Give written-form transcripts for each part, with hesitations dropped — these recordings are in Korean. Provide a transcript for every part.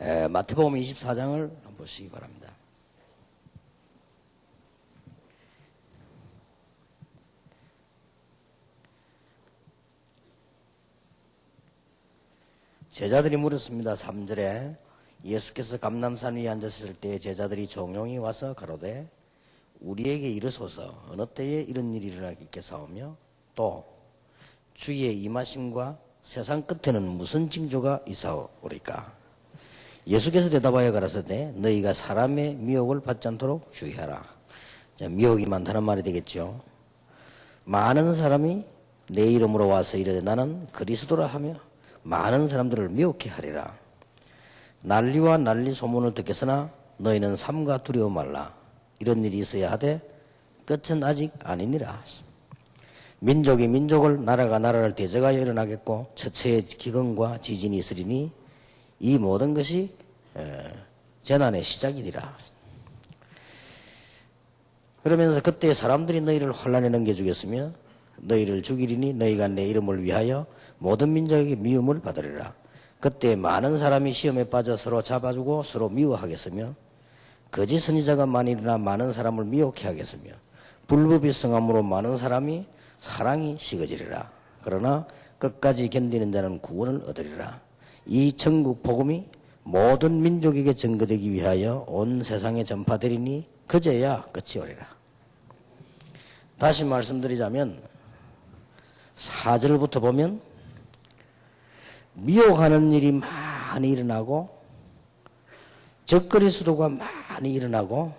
마태복음 24장을 한번 보시기 바랍니다. 제자들이 물었습니다. 3절에 예수께서 감람산 위에 앉았을 때 제자들이 종용이 와서 가로되 우리에게 이르소서 어느 때에 이런 일이 일어나겠사오며 또 주의 임하심과 세상 끝에는 무슨 징조가 있사오리까. 예수께서 대답하여 가라사대 너희가 사람의 미혹을 받지 않도록 주의하라. 자, 미혹이 많다는 말이 되겠죠. 많은 사람이 내 이름으로 와서 이르되 나는 그리스도라 하며 많은 사람들을 미혹해 하리라. 난리와 난리 소문을 듣겠으나 너희는 삼가 두려워 말라. 이런 일이 있어야 하되 끝은 아직 아니니라. 민족이 민족을 나라가 나라를 대적하여 일어나겠고 처처의 기근과 지진이 있으리니 이 모든 것이 재난의 시작이니라. 그러면서 그때 사람들이 너희를 환난에 넘겨주겠으며 너희를 죽이리니 너희가 내 이름을 위하여 모든 민족에게 미움을 받으리라. 그때 많은 사람이 시험에 빠져 서로 잡아주고 서로 미워하겠으며 거짓 선지자가 많이 일어나 많은 사람을 미혹해 하겠으며 불법이 성함으로 많은 사람이 사랑이 식어지리라. 그러나 끝까지 견디는 자는 구원을 얻으리라. 이 천국 복음이 모든 민족에게 전거되기 위하여 온 세상에 전파되리니 그제야 끝이 오리라. 다시 말씀드리자면 4절부터 보면 미혹하는 일이 많이 일어나고 적그리스도가 많이 일어나고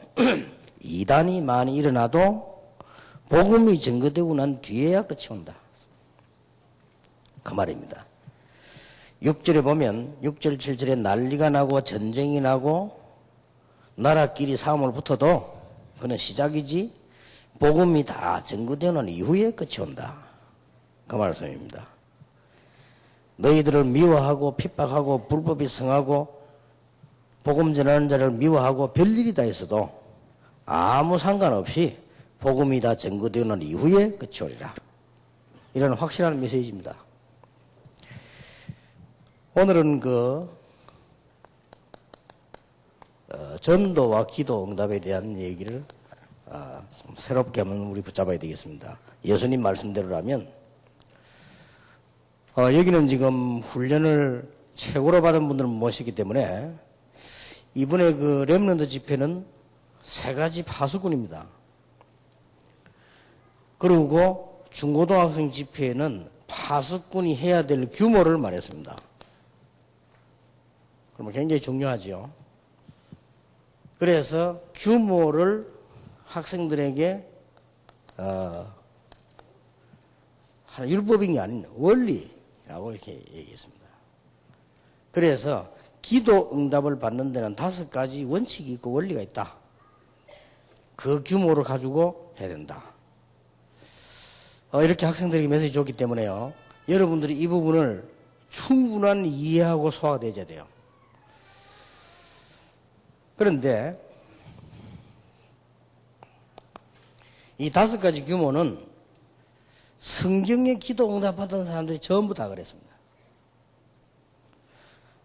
이단이 많이 일어나도 복음이 증거되고 난 뒤에야 끝이 온다. 그 말입니다. 6절에 보면 6절 7절에 난리가 나고 전쟁이 나고 나라끼리 싸움을 붙어도 그는 시작이지 복음이 다 증거되는 이후에 끝이 온다. 그 말씀입니다. 너희들을 미워하고 핍박하고 불법이 성하고 복음 전하는 자를 미워하고 별일이 다 있어도 아무 상관없이 복음이 다 증거되는 이후에 끝이 오리라. 이런 확실한 메시지입니다. 오늘은 전도와 기도 응답에 대한 얘기를 좀 새롭게 한번 우리 붙잡아야 되겠습니다. 예수님 말씀대로라면 여기는 지금 훈련을 최고로 받은 분들을 모시기 때문에 이번에 그 렘넌트 집회는 3가지 파수꾼입니다. 그리고 중고등학생 집회에는 파수꾼이 해야 될 규모를 말했습니다. 그러면 굉장히 중요하죠. 그래서 규모를 학생들에게 율법인 게 아닌 원리라고 이렇게 얘기했습니다. 그래서 기도 응답을 받는 데는 5가지 원칙이 있고 원리가 있다. 그 규모를 가지고 해야 된다. 이렇게 학생들에게 메시지 줬기 때문에요. 여러분들이 이 부분을 충분한 이해하고 소화가 되어야 돼요. 그런데 이 5가지 규모는 성경의 기도 응답 받은 사람들이 전부 다 그랬습니다.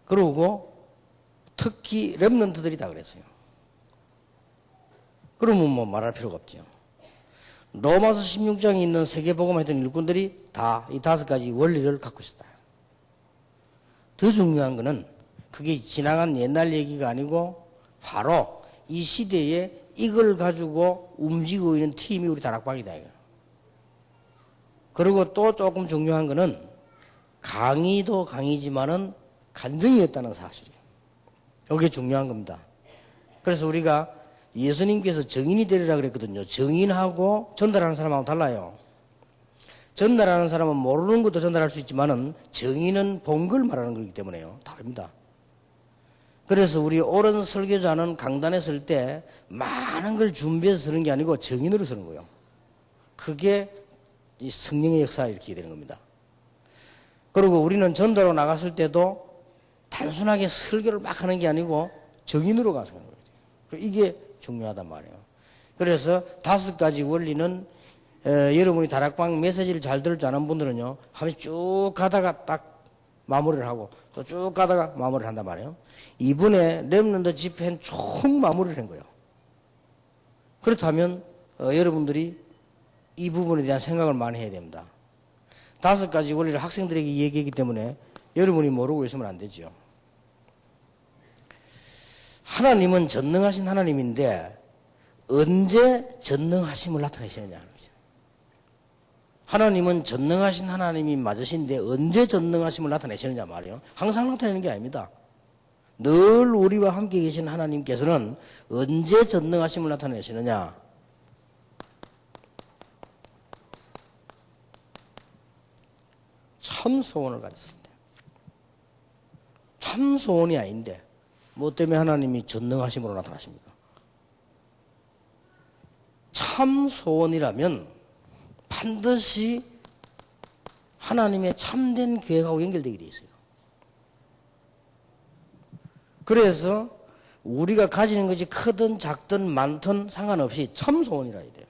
그리고 특히 렘넌트들이 다 그랬어요. 그러면 뭐 말할 필요가 없죠. 로마서 16장에 있는 세계복음 했던 일꾼들이 다 이 5가지 원리를 갖고 있었다. 더 중요한 거는 그게 지나간 옛날 얘기가 아니고 바로 이 시대에 이걸 가지고 움직이고 있는 팀이 우리 다락방이다. 이거. 그리고 또 조금 중요한 거는 강의도 강의지만은 간증이었다는 사실이에요. 이게 중요한 겁니다. 그래서 우리가 예수님께서 증인이 되리라 그랬거든요. 증인하고 전달하는 사람하고 달라요. 전달하는 사람은 모르는 것도 전달할 수 있지만은 증인은 본 걸 말하는 거기 때문에요. 다릅니다. 그래서 우리 옳은 설교자는 강단에 설 때 많은 걸 준비해서 쓰는 게 아니고 증인으로 쓰는 거예요. 그게 이 성령의 역사를 일으키게 되는 겁니다. 그리고 우리는 전도로 나갔을 때도 단순하게 설교를 막 하는 게 아니고 증인으로 가서 하는 거예요. 이게 중요하단 말이에요. 그래서 5가지 원리는 여러분이 다락방 메시지를 잘 들을 줄 아는 분들은요, 한번 쭉 가다가 딱 마무리를 하고 또 쭉 가다가 마무리를 한단 말이에요. 이분의 렘넌트 집회는 총 마무리를 한 거예요. 그렇다면 여러분들이 이 부분에 대한 생각을 많이 해야 됩니다. 5가지 원리를 학생들에게 얘기하기 때문에 여러분이 모르고 있으면 안 되죠. 하나님은 전능하신 하나님인데 언제 전능하심을 나타내시느냐 하는 거죠. 하나님은 전능하신 하나님이 맞으신데 언제 전능하심을 나타내시느냐 말이에요. 항상 나타내는 게 아닙니다. 늘 우리와 함께 계신 하나님께서는 언제 전능하심을 나타내시느냐. 참 소원을 가졌을 때. 참 소원이 아닌데 뭐 때문에 하나님이 전능하심으로 나타나십니까? 참 소원이라면 반드시 하나님의 참된 계획하고 연결되게 되어 있어요. 그래서 우리가 가지는 것이 크든 작든 많든 상관없이 참 소원이라 해야 돼요.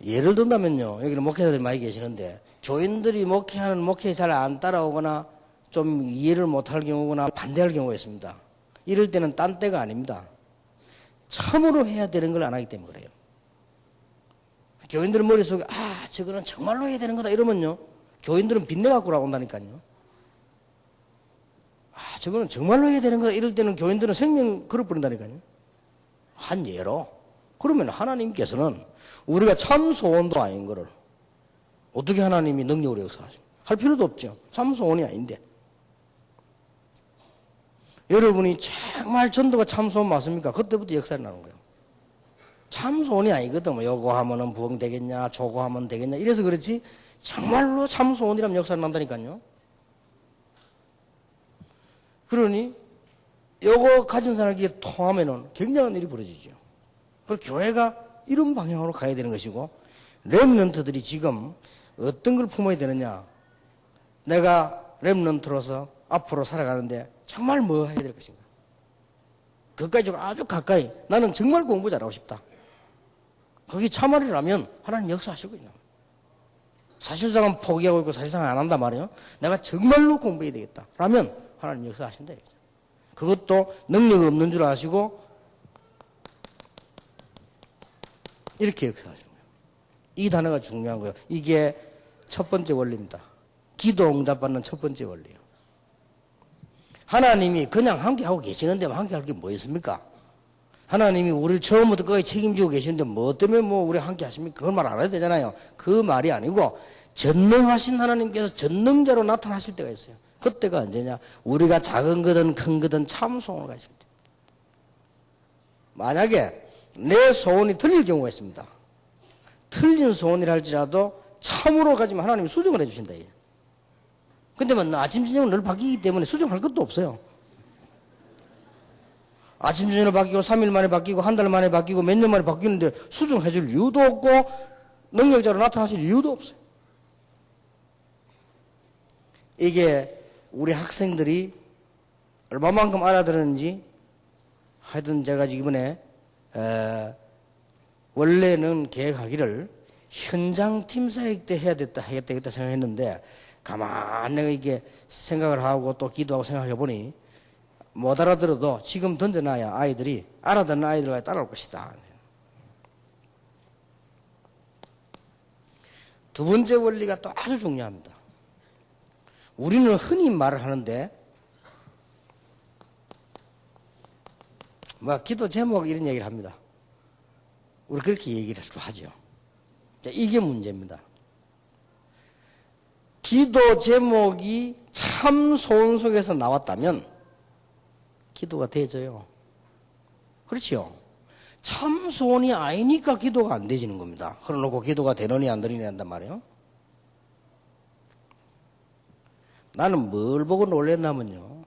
예를 든다면요, 여기는 목회자들이 많이 계시는데 교인들이 목회하는 목회에 잘 안 따라오거나 좀 이해를 못할 경우거나 반대할 경우가 있습니다. 이럴 때는 딴 때가 아닙니다. 참으로 해야 되는 걸 안 하기 때문에 그래요. 교인들은 머릿속에 저거는 정말로 해야 되는 거다 이러면요, 교인들은 빚내 갖고 나온다니까요. 저거는 정말로 해야 되는 거다 이럴 때는 교인들은 생명 걸어버린다니까요. 한 예로 그러면 하나님께서는 우리가 참 소원도 아닌 거를 어떻게 하나님이 능력으로 역사하십니까? 할 필요도 없죠. 참 소원이 아닌데. 여러분이 정말 전도가 참 소원 맞습니까? 그때부터 역사가 나는 거예요. 참 소원이 아니거든. 뭐 요거 하면은 부흥되겠냐, 저거 하면 되겠냐 이래서 그렇지 정말로 참 소원이라면 역사가 난다니까요. 그러니 요거 가진 사람에게 통하면은 굉장한 일이 벌어지죠. 그래서 교회가 이런 방향으로 가야 되는 것이고, 렘넌트들이 지금 어떤 걸 품어야 되느냐. 내가 렘넌트로서 앞으로 살아가는데 정말 뭐 해야 될 것인가. 그까지 아주 가까이 나는 정말 공부 잘하고 싶다. 그게 참말이라면 하나님 역사하실 거예요. 사실상은 포기하고 있고 사실상 안 한단 말이에요. 내가 정말로 공부해야 되겠다. 라면 하나님 역사하신다. 그것도 능력이 없는 줄 아시고 이렇게 역사하시는 거예요. 이 단어가 중요한 거예요. 이게 첫 번째 원리입니다. 기도 응답받는 첫 번째 원리예요. 하나님이 그냥 함께하고 계시는데 함께할 게 뭐 있습니까? 하나님이 우리를 처음부터 끝까지 책임지고 계시는데 뭐 때문에 뭐 우리 함께 하십니까? 그걸 말 안 해도 되잖아요. 그 말이 아니고 전능하신 하나님께서 전능자로 나타나실 때가 있어요. 그때가 언제냐? 우리가 작은 거든 큰 거든 참 소원을 가실 때. 만약에 내 소원이 틀릴 경우가 있습니다. 틀린 소원이라 할지라도 참으로 가지면 하나님이 수정을 해주신다. 근데 뭐 아침 저녁은 늘 바뀌기 때문에 수정할 것도 없어요. 아침 저녁을 바뀌고 3일 만에 바뀌고 한 달 만에 바뀌고 몇 년 만에 바뀌는데 수정해 줄 이유도 없고 능력자로 나타나실 이유도 없어요. 이게 우리 학생들이 얼마만큼 알아들었는지 하여튼 제가 이번에 원래는 계획하기를 현장 팀사역 때 해야겠다 생각했는데 가만히 내가 이게 생각을 하고 또 기도하고 생각해 보니 못 알아들어도 지금 던져놔야 아이들이 알아듣는 아이들과 따라올 것이다. 두 번째 원리가 또 아주 중요합니다. 우리는 흔히 말을 하는데 뭐 기도 제목 이런 얘기를 합니다. 우리 그렇게 얘기를 하죠. 이게 문제입니다. 기도 제목이 참 소원 속에서 나왔다면 기도가 되져요. 그렇죠? 참 소원이 아니니까 기도가 안 되지는 겁니다. 그러놓고 기도가 되느니 안 되느니 한단 말이에요. 나는 뭘 보고 놀랬냐면요,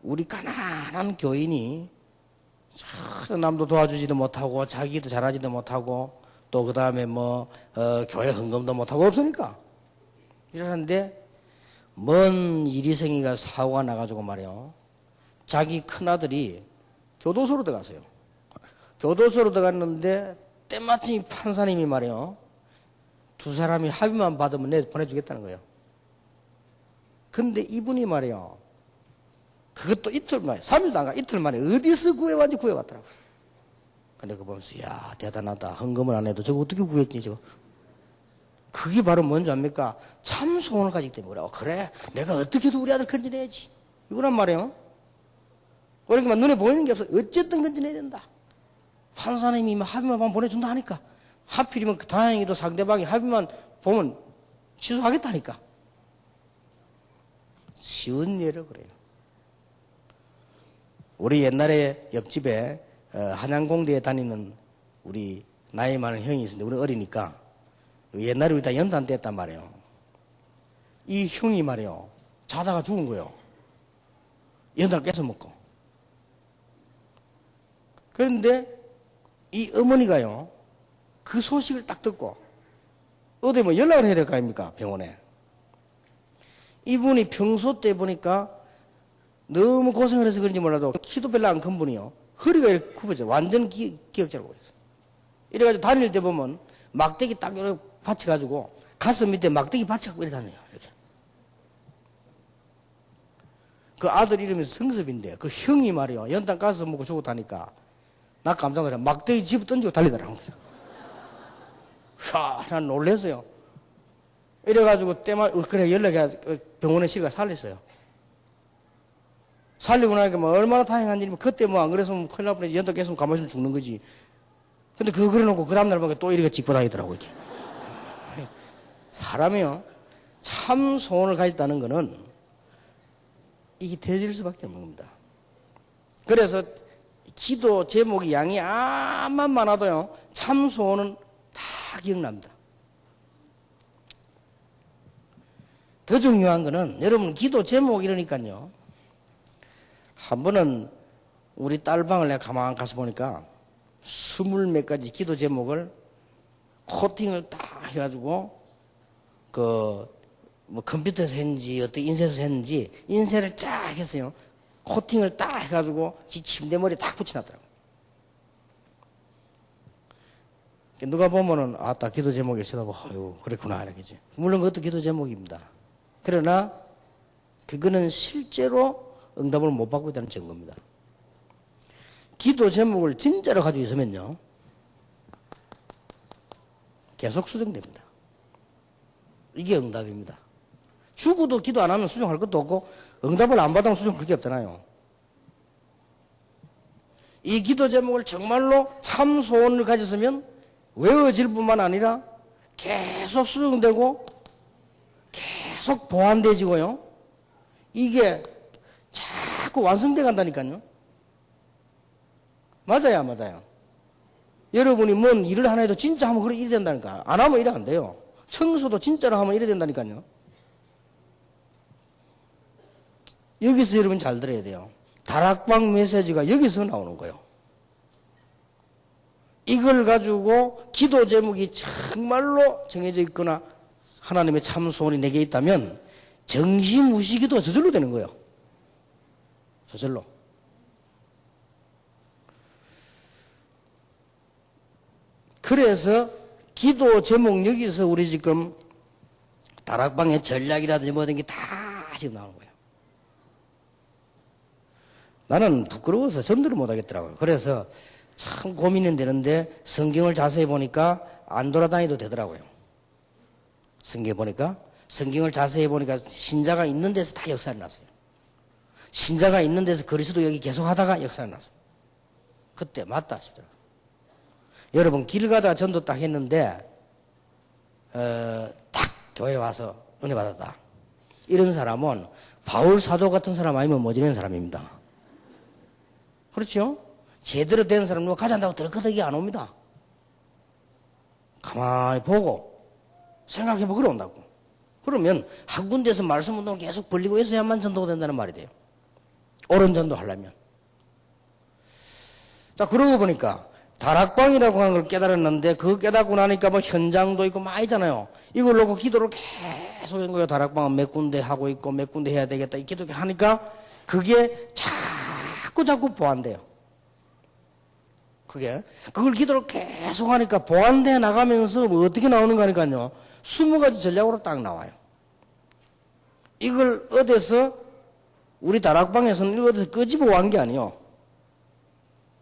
우리 가난한 교인이 남도 도와주지도 못하고 자기도 잘하지도 못하고 또 그 다음에 교회 헌금도 못하고 없으니까 이러는데 먼 이리생이가 사고가 나가지고 말이에요, 자기 큰아들이 교도소로 들어갔어요. 교도소로 들어갔는데 때마침 판사님이 말이에요, 두 사람이 합의만 받으면 내 보내주겠다는 거예요. 근데 이분이 말이요. 그것도 이틀 만에, 3일도 안 가, 이틀 만에 어디서 구해왔는지 구해왔더라고요. 근데 그거 보면서, 야, 대단하다. 헌금을 안 해도 저거 어떻게 구했지, 저거. 그게 바로 뭔지 압니까? 참 소원을 가지기 때문에. 그래, 내가 어떻게든 우리 아들 건져내야지. 이거란 말이에요. 그러니까 눈에 보이는 게 없어. 어쨌든 건져내야 된다. 판사님이 합의만 보내준다 하니까. 하필이면 다행히도 상대방이 합의만 보면 취소하겠다니까. 쉬운 예를 그래요. 우리 옛날에 옆집에 한양공대에 다니는 우리 나이 많은 형이 있었는데 우리 어리니까 옛날에 우리 다 연단 때 했단 말이에요. 이 형이 말이에요. 자다가 죽은 거예요. 연단을 뺏어 먹고. 그런데 이 어머니가요. 그 소식을 딱 듣고 어디 뭐 연락을 해야 될 거 아닙니까? 병원에. 이분이 평소 때 보니까 너무 고생을 해서 그런지 몰라도 키도 별로 안 큰 분이요. 허리가 이렇게 굽어져. 완전 기억자라고 했어. 이래가지고 다닐 때 보면 막대기 딱 이렇게 받쳐가지고 가슴 밑에 막대기 받쳐갖고 이래 다녀요. 이렇게. 그 아들 이름이 성섭인데 그 형이 말이요. 연탄 가스 먹고 죽었다니까 나 깜짝 놀라. 막대기 집어 던지고 달리더라고. 하, 난 놀랐어요. 이래가지고 때만 그래 연락해가지고 병원에 시가 살렸어요. 살리고 나니까 뭐 얼마나 다행한 일이면 그때 뭐 안 그랬으면 큰일 날 뻔했지. 연탄 계속 가만히 있으면 죽는 거지. 근데 그거 그래놓고 그 다음날 보니까 또 이렇게 짚고 다니더라고 이렇게. 사람이요 참 소원을 가졌다는 거는 이게 되질 수밖에 없는 겁니다. 그래서 기도 제목이 양이 암만 많아도요 참 소원은 다 기억납니다. 더 중요한 거는 여러분 기도 제목 이러니까요 한 번은 우리 딸방을 내가 가만 가서 보니까 20몇 가지 기도 제목을 코팅을 딱 해가지고 뭐 컴퓨터에서 했는지 어떤 인쇄에서 했는지 인쇄를 쫙 했어요. 코팅을 딱 해가지고 지 침대 머리에 딱 붙여놨더라고요. 누가 보면은 아따 기도 제목이 있어도 아유 그랬구나 이렇게지. 물론 그것도 기도 제목입니다. 그러나 그거는 실제로 응답을 못 받고 있다는 증거입니다. 기도 제목을 진짜로 가지고 있으면요 계속 수정됩니다. 이게 응답입니다. 죽어도 기도 안 하면 수정할 것도 없고 응답을 안 받으면 수정할 게 없잖아요. 이 기도 제목을 정말로 참 소원을 가졌으면 외워질 뿐만 아니라 계속 수정되고 계속 보완돼지고요. 이게 자꾸 완성돼 간다니까요. 맞아요, 맞아요. 여러분이 뭔 일을 하나 해도 진짜 하면 그래 이래 된다니까. 안 하면 이래 안 돼요. 청소도 진짜로 하면 이래 된다니까요. 여기서 여러분 잘 들어야 돼요. 다락방 메시지가 여기서 나오는 거예요. 이걸 가지고 기도 제목이 정말로 정해져 있거나 하나님의 참 소원이 내게 있다면 정시무시기도 저절로 되는 거예요. 저절로. 그래서 기도 제목 여기서 우리 지금 다락방의 전략이라든지 뭐든 게 다 지금 나오는 거예요. 나는 부끄러워서 전도를 못 하겠더라고요. 그래서 참 고민은 되는데 성경을 자세히 보니까 안 돌아다니도 되더라고요. 성경을 자세히 보니까 신자가 있는 데서 다 역사를 났어요. 신자가 있는 데서 그리스도 여기 계속 하다가 역사를 났어요. 그때 맞다 싶더라고요. 여러분 길 가다가 전도 딱 했는데 딱 교회 와서 은혜 받았다. 이런 사람은 바울 사도 같은 사람 아니면 모지는 사람입니다. 그렇죠? 제대로 된 사람 누가 가지 않다고 덜커덕이 안 옵니다. 가만히 보고 생각해보고 그러온다고. 그러면 한 군데서 말씀 운동을 계속 벌리고 있어야만 전도가 된다는 말이 돼요. 옳은 전도 하려면. 자, 그러고 보니까 다락방이라고 하는 걸 깨달았는데 그 깨닫고 나니까 뭐 현장도 있고 많이 있잖아요. 이걸 놓고 기도를 계속 한 거예요. 다락방은 몇 군데 하고 있고 몇 군데 해야 되겠다. 이 기도 하니까 그게 자꾸 보완돼요. 그걸 기도를 계속 하니까 보완돼 나가면서 뭐 어떻게 나오는 거니까요. 20가지 전략으로 딱 나와요. 이걸 어디서 우리 다락방에서는 이걸 어디서 끄집어 온 게 아니에요.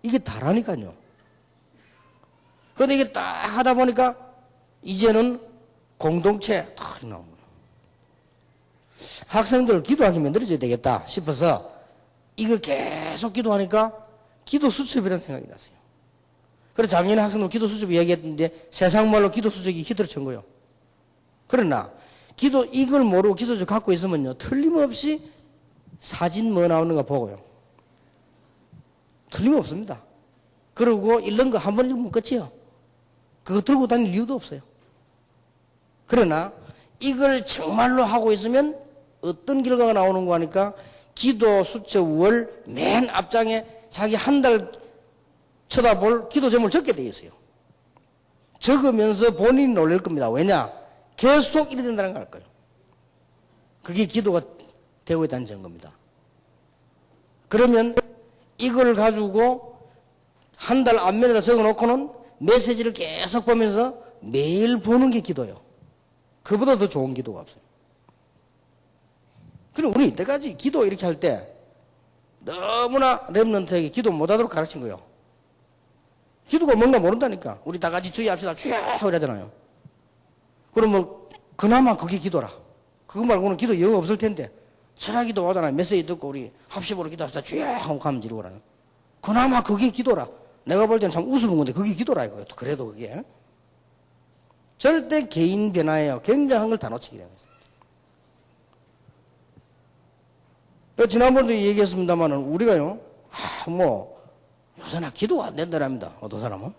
이게 다라니까요. 그런데 이게 딱 하다 보니까 이제는 공동체 딱 나옵니다. 학생들 기도하기 만들어줘야 되겠다 싶어서 이거 계속 기도하니까 기도 수첩이라는 생각이 났어요. 그래서 작년에 학생들 기도 수첩 이야기했는데 세상 말로 기도 수첩이 히트를 친 거예요. 그러나 기도 이걸 모르고 기도 수첩 갖고 있으면요 틀림없이 사진 뭐 나오는가 보고요. 틀림없습니다. 그리고 읽는 거 한 번 읽으면 끝이에요. 그거 들고 다닐 이유도 없어요. 그러나 이걸 정말로 하고 있으면 어떤 결과가 나오는 거 하니까 기도 수첩 월 맨 앞장에 자기 한 달 쳐다볼 기도 제목을 적게 돼 있어요. 적으면서 본인이 놀랄 겁니다. 왜냐? 계속 이래 된다는 걸 알 거예요. 그게 기도가 되고 있다는 증거입니다. 그러면 이걸 가지고 한 달 앞면에다 적어놓고는 메시지를 계속 보면서 매일 보는 게 기도예요. 그보다 더 좋은 기도가 없어요. 그럼 우리 이때까지 기도 이렇게 할 때 너무나 렘넌트에게 기도 못하도록 가르친 거예요. 기도가 뭔가 모른다니까. 우리 다 같이 주의합시다. 주여! 이러잖아요. 그러면 그나마 그게 기도라. 그거 말고는 기도 영 없을 텐데 철학기도 오잖아요. 메시지 듣고 우리 합심으로 기도합시다. 주여! 하고 가면 지르고라는. 그나마 그게 기도라. 내가 볼 때는 참 우스운 건데 그게 기도라 이거예요. 그래도 그게. 절대 개인 변화예요. 굉장한 걸 다 놓치게 됩니다. 지난번도 얘기했습니다만은 우리가요, 요새나 기도가 안 된다랍니다. 어떤 사람은.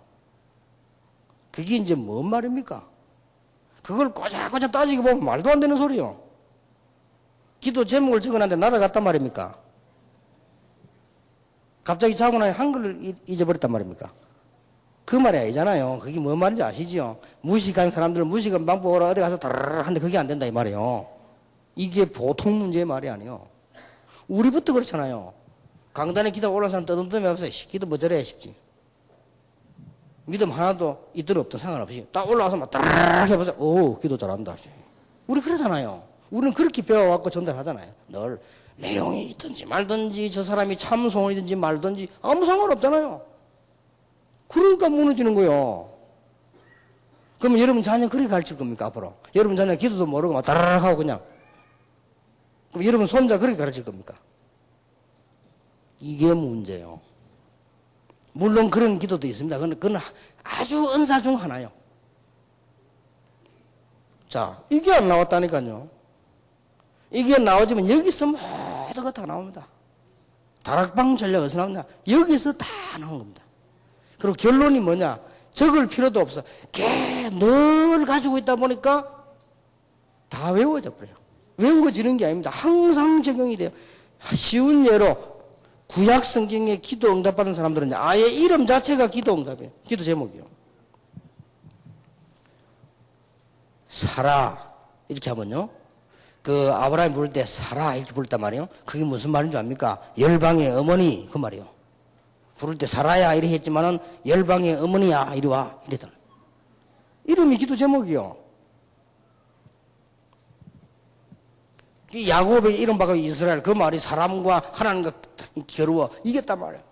그게 이제 뭔 말입니까? 그걸 꼬작꼬작 따지고 보면 말도 안 되는 소리요. 기도 제목을 적어놨는데 날아갔단 말입니까? 갑자기 자고 나니 한글을 잊어버렸단 말입니까? 그 말이 아니잖아요. 그게 뭔 말인지 아시죠? 무식한 사람들 무식한 방법으로 어디 가서 다르르 하는데 그게 안 된다 이 말이에요. 이게 보통 문제의 말이 아니에요. 우리부터 그렇잖아요. 강단에 기도 올라온 사람 떠듬떠미 없어요. 기도 뭐 저래 싶지. 믿음 하나도 있든 없든 상관없이 딱 올라와서 막 따르르 해보세요. 오, 기도 잘한다. 우리 그러잖아요. 우리는 그렇게 배워갖고 전달하잖아요. 늘 내용이 있든지 말든지 저 사람이 참소원이든지 말든지 아무 상관없잖아요. 그러니까 무너지는 거예요. 그러면 여러분 자녀 그렇게 가르칠 겁니까 앞으로? 여러분 자녀 기도도 모르고 막 따르르 하고 그냥. 그럼 여러분 손자 그렇게 가르칠 겁니까? 이게 문제예요. 물론 그런 기도도 있습니다. 그건 아주 은사 중 하나요. 자, 이게 안 나왔다니까요. 이게 나오지만 여기서 모든 거 다 나옵니다. 다락방 전략 어디서 나오냐? 여기서 다 나온 겁니다. 그리고 결론이 뭐냐? 적을 필요도 없어. 늘 가지고 있다 보니까 다 외워져 버려요. 외워지는 게 아닙니다. 항상 적용이 돼요. 쉬운 예로 구약 성경에 기도 응답받은 사람들은 아예 이름 자체가 기도 응답이에요. 기도 제목이요. 사라 이렇게 하면요. 그 아브라함이 부를 때 사라 이렇게 부른단 말이에요. 그게 무슨 말인 줄 압니까? 열방의 어머니 그 말이에요. 부를 때 사라야 이렇게 했지만은 열방의 어머니야 이리 와 이랬잖아. 이름이 기도 제목이요. 이 야곱의 이름 바꿔 이스라엘 그 말이 사람과 하나님과 겨루어 이겼단 말이에요.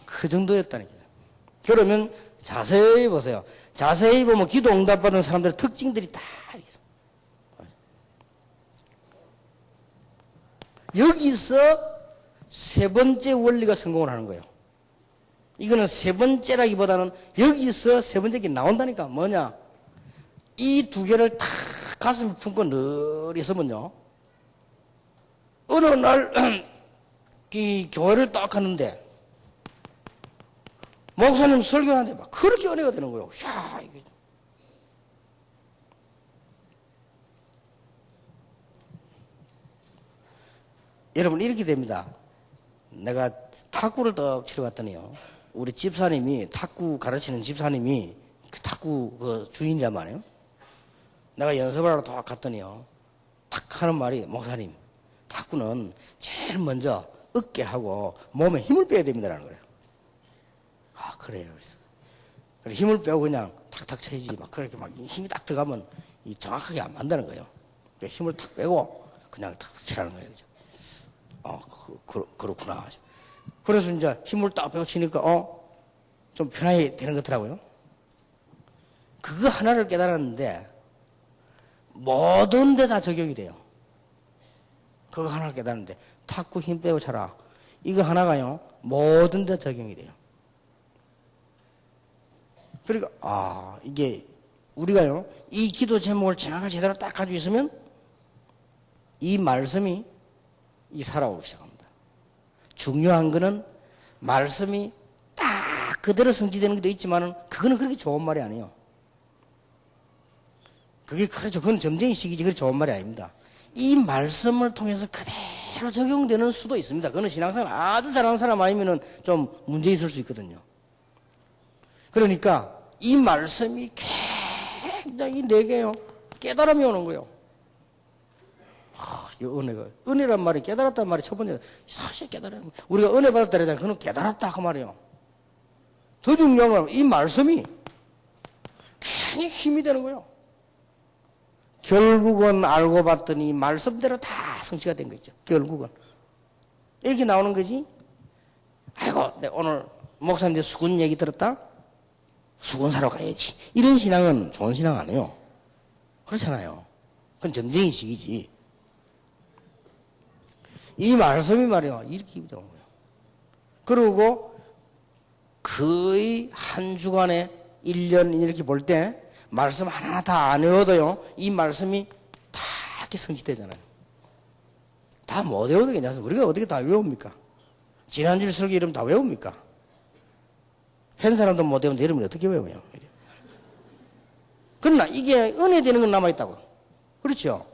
그 정도였다니까요. 그러면 자세히 보세요. 자세히 보면 기도 응답받은 사람들의 특징들이 다 있어요. 여기서 세 번째 원리가 성공을 하는 거예요. 이거는 세 번째라기보다는 여기서 세 번째 게 나온다니까. 뭐냐? 이 두 개를 탁 가슴에 품고 늘 있으면요. 어느 날 이 교회를 딱 하는데 목사님 설교를 하는데 막 그렇게 은혜가 되는 거예요. 야, 이게. 여러분 이렇게 됩니다. 내가 탁구를 딱 치러 갔더니요. 우리 집사님이 탁구 가르치는 집사님이 그 탁구 그 주인이란 말이에요. 내가 연습을 하러 딱 갔더니요. 탁 하는 말이 목사님 탁구는 제일 먼저 어깨하고 몸에 힘을 빼야 됩니다라는 거예요. 아 그래요. 그래서 그래 힘을 빼고 그냥 탁탁 쳐야지. 막 그렇게 막 힘이 딱 들어가면 이 정확하게 안 만드는 거예요. 그러니까 힘을 탁 빼고 그냥 탁탁 치라는 거예요. 그렇구나. 그래서 이제 힘을 딱 빼고 치니까 좀 편하게 되는 것 같더라고요. 그거 하나를 깨달았는데 모든 데 다 적용이 돼요. 그거 하나를 깨달았는데 탁구 힘 빼고 차라. 이거 하나가요 모든 데 적용이 돼요. 그러니까 이게 우리가요 이 기도 제목을 정확하게 제대로 딱 가지고 있으면 이 말씀이 살아오기 시작합니다. 중요한 거는 말씀이 딱 그대로 성취되는 것도 있지만은 그거는 그렇게 좋은 말이 아니에요. 그건 점쟁이식이지 그렇게 좋은 말이 아닙니다. 이 말씀을 통해서 그대로 적용되는 수도 있습니다. 그거는 신앙생활 아주 잘하는 사람 아니면은 좀 문제 있을 수 있거든요. 그러니까 이 말씀이 굉장히 내게요 깨달음이 오는 거예요. 이 은혜란 말이 깨달았단 말이 첫 번째 사실 깨달음. 우리가 은혜 받았다 그러잖아요. 그건 깨달았다 그 말이에요. 더 중요한 건 이 말씀이 굉장히 힘이 되는 거예요. 결국은 알고 봤더니 말씀대로 다 성취가 된 거죠. 결국은 이렇게 나오는 거지. 아이고 오늘 목사님들 수군 얘기 들었다? 수군 사러 가야지. 이런 신앙은 좋은 신앙 아니에요. 그렇잖아요. 그건 점쟁이식이지. 이 말씀이 말이야 이렇게 힘이 되는 거예요. 그리고 거의 한 주간에 1년 이렇게 볼 때 말씀 하나 다 안 외워도요 이 말씀이 다 이렇게 성취되잖아요. 다 못 외워도 괜찮습니다. 우리가 어떻게 다 외웁니까? 지난주 설교 이름 다 외웁니까? 한 사람도 못 외우는데 이름을 어떻게 외워요? 그러나 이게 은혜 되는 건 남아있다고. 그렇죠?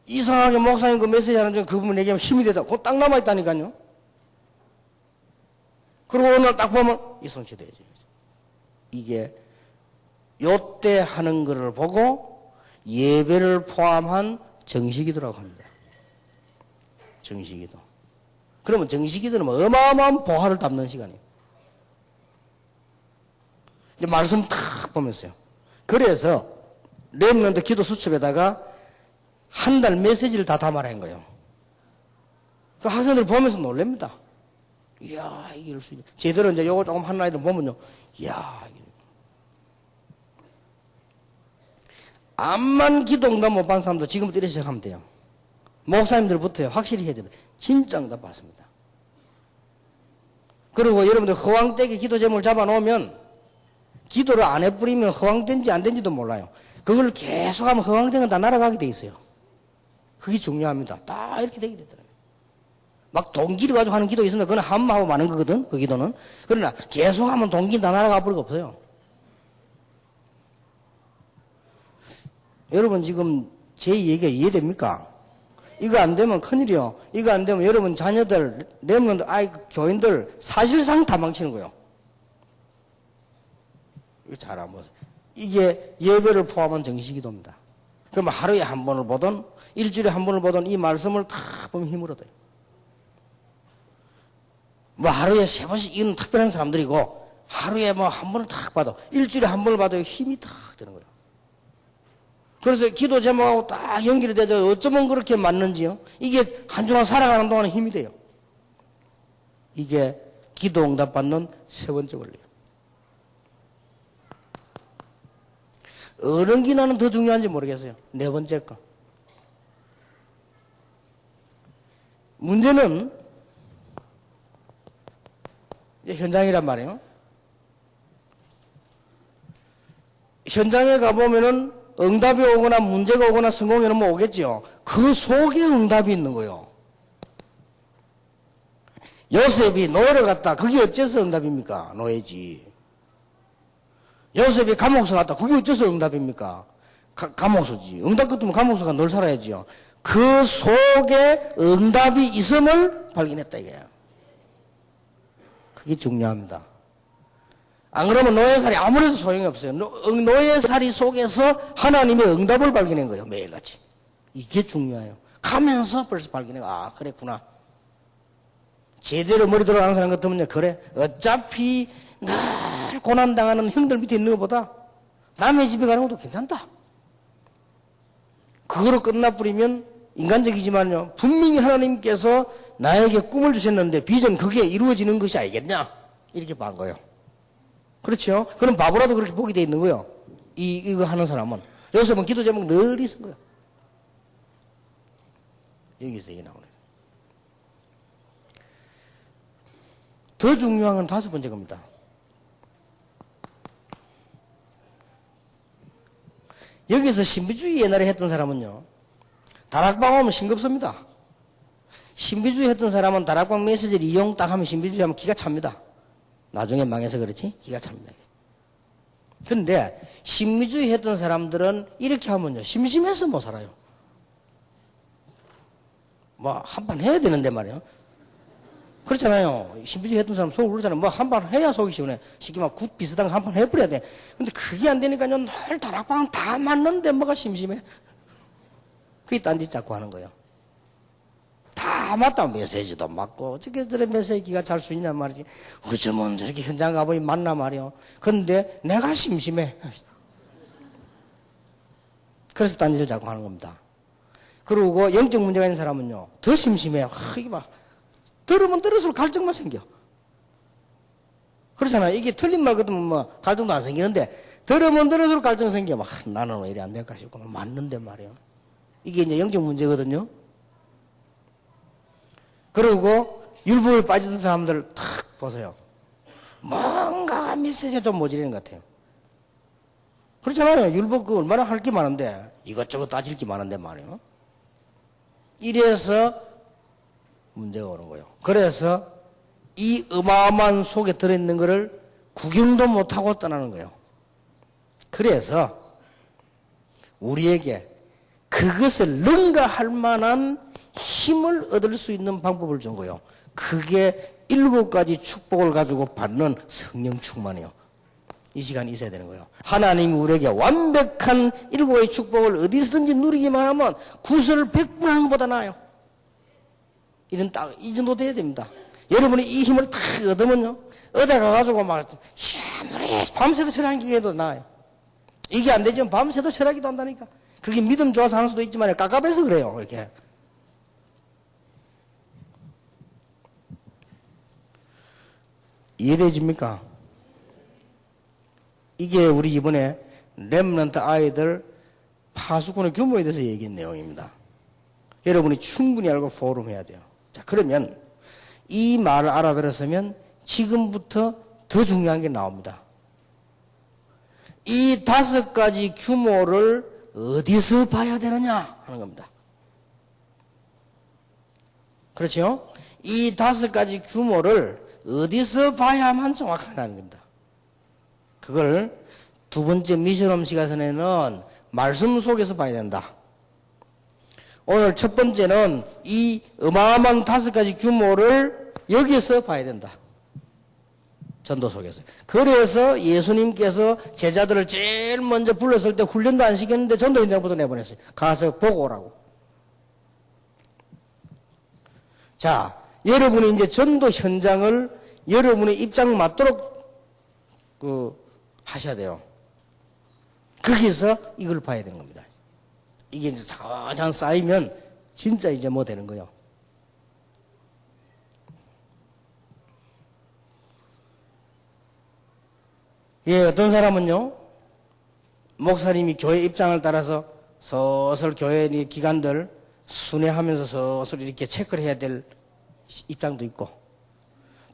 이상하게 목사님 그 메시지 하는 중에 그 부분 얘기하면 힘이 되다. 그거 딱 남아있다니까요. 그리고 오늘 딱 보면 이 성취돼야지. 이게 요때 하는 거를 보고 예배를 포함한 정식기도라고 합니다. 정식기도. 그러면 정식기도는 어마어마한 보화를 담는 시간이에요. 이제 말씀 탁 보면서요. 그래서 렘넌트 기도 수첩에다가 한 달 메시지를 다 담아낸 거예요. 그 학생들 보면서 놀랍니다. 이야, 이럴 수 있네. 제대로 이제 요거 조금 하는 아이들 보면요. 이야, 암만 기도 응답 못 받은 사람도 지금부터 이렇게 시작하면 돼요. 목사님들부터요. 확실히 해야 돼요. 진짜 응답 받습니다. 그리고 여러분들 허황되게 기도 제목을 잡아놓으면 기도를 안 해버리면 허황된지 안 된지도 몰라요. 그걸 계속하면 허황된 건 다 날아가게 돼 있어요. 그게 중요합니다. 딱 이렇게 되게 되더라고요. 막 동기를 가지고 하는 기도 있으면 그건 한마하고 많은 거거든. 그 기도는. 그러나 계속하면 동기는 다 날아가 버릴 거 없어요. 여러분 지금 제 얘기가 이해됩니까? 이거 안 되면 큰일이요. 이거 안 되면 여러분 자녀들, 렘넌트, 교인들 사실상 다 망치는 거예요. 이거 잘 안 보세요. 이게 예배를 포함한 정식기도입니다. 그러면 하루에 한 번을 보든 일주일에 한 번을 보든 이 말씀을 다 보면 힘을 얻어요. 뭐 하루에 3번씩 이런 특별한 사람들이고 하루에 뭐 한 번을 딱 봐도 일주일에 한 번을 봐도 힘이 탁 되는 거예요. 그래서 기도 제목하고 딱 연결이 되죠. 어쩌면 그렇게 맞는지요. 이게 한 주간 살아가는 동안에 힘이 돼요. 이게 기도 응답 받는 세 번째 원리예요. 어느 기나는 더 중요한지 모르겠어요. 네 번째 거. 문제는 현장이란 말이에요. 현장에 가보면은 응답이 오거나 문제가 오거나 성공이 오면 오겠지요. 그 속에 응답이 있는 거예요. 요셉이 노예를 갔다. 그게 어째서 응답입니까? 노예지. 요셉이 감옥소 갔다. 그게 어째서 응답입니까? 감옥소지. 응답 같으면 감옥소가 늘 살아야지요. 그 속에 응답이 있음을 발견했다 이거예요. 그게 중요합니다. 안 그러면 노예살이 아무래도 소용이 없어요. 노예살이 속에서 하나님의 응답을 발견한 거예요. 매일같이. 이게 중요해요. 가면서 벌써 발견해요. 아, 그랬구나. 제대로 머리 돌아가는 사람 같으면 그래. 어차피 늘 고난당하는 형들 밑에 있는 것보다 남의 집에 가는 것도 괜찮다. 그거로 끝나버리면 인간적이지만요, 분명히 하나님께서 나에게 꿈을 주셨는데 비전 그게 이루어지는 것이 아니겠냐, 이렇게 본 거예요. 그렇죠? 그럼 바보라도 그렇게 보게 돼 있는 거예요. 이거 하는 사람은. 여기서 보면 기도 제목 늘 있은 거예요. 여기서 이게 나오네. 더 중요한 건 5번째 겁니다. 여기서 신비주의 옛날에 했던 사람은요, 다락방 오면 싱겁습니다. 신비주의 했던 사람은 다락방 메시지를 이용 딱 하면 신비주의 하면 기가 찹니다. 나중에 망해서 그렇지 기가 찹니다. 그런데 신비주의 했던 사람들은 이렇게 하면요, 심심해서 못 살아요. 뭐 한 판 해야 되는데 말이에요. 그렇잖아요. 신비주의 했던 사람 속을 그러잖아요. 뭐 한 판 해야 속이 시원해. 쉽게 막 굿 비슷한 거 한 판 해버려야 돼. 근데 그게 안 되니까요, 늘 다락방 다 맞는데 뭐가 심심해. 그게 딴짓 자꾸 하는 거예요. 다 맞다. 메시지도 맞고 어떻게 저래 메시지가 잘 수 있냐 말이지. 어쩌면 저렇게 현장 가보니 맞나 말이요. 그런데 내가 심심해. 그래서 딴짓을 자꾸 하는 겁니다. 그리고 영적 문제가 있는 사람은요, 더 심심해요. 이게 막 들으면 들을수록 갈증만 생겨. 그렇잖아요. 이게 틀린 말 같으면 뭐 갈증도 안 생기는데 들으면 들을수록 갈증 생겨. 막 나는 왜 이래 안 될까 싶고 맞는데 말이에요. 이게 이제 영적 문제거든요. 그리고 율법에 빠진 사람들 탁 보세요. 뭔가 메시지가 좀 모자라는 것 같아요. 그렇잖아요. 율법 그 얼마나 할 게 많은데, 이것저것 따질 게 많은데 말이에요. 이래서 문제가 오는 거예요. 그래서 이 어마어마한 속에 들어있는 거를 구경도 못하고 떠나는 거예요. 그래서 우리에게 그것을 능가할 만한 힘을 얻을 수 있는 방법을 준 거예요. 그게 7가지 축복을 가지고 받는 성령 충만이에요. 이 시간이 있어야 되는 거예요. 하나님이 우리에게 완벽한 7가지 축복을 어디서든지 누리기만 하면 구설 100분 하는 것보다 나아요. 이런 딱 이 정도 돼야 됩니다. 여러분이 이 힘을 딱 얻으면요, 얻어가가지고 막 밤새도 철학기에도 나아요. 이게 안 되지만 밤새도 철학기도 한다니까. 그게 믿음 좋아서 하는 수도 있지만 깝깝해서 그래요. 이렇게. 이해되십니까? 이게 우리 이번에 렘넌트 아이들 파수꾼의 규모에 대해서 얘기한 내용입니다. 여러분이 충분히 알고 포럼해야 돼요. 자, 그러면 이 말을 알아들었으면 지금부터 더 중요한 게 나옵니다. 이 5가지 규모를 어디서 봐야 되느냐 하는 겁니다. 그렇죠? 이 5가지 규모를 어디서 봐야만 정확하다는 겁니다. 그걸 2번째 미션홈 시간에는 말씀 속에서 봐야 된다. 오늘 첫 번째는 이 어마어마한 5가지 규모를 여기에서 봐야 된다. 전도 속에서. 그래서 예수님께서 제자들을 제일 먼저 불렀을 때 훈련도 안 시켰는데 전도 현장부터 내보냈어요. 가서 보고 오라고. 자, 여러분이 이제 전도 현장을 여러분의 입장 맞도록 하셔야 돼요. 거기서 이걸 봐야 되는 겁니다. 이게 이제 자잔 쌓이면 진짜 이제 뭐 되는 거예요. 예, 어떤 사람은요, 목사님이 교회 입장을 따라서 서슬 교회 기관들 순회하면서 서슬 이렇게 체크를 해야 될 입장도 있고,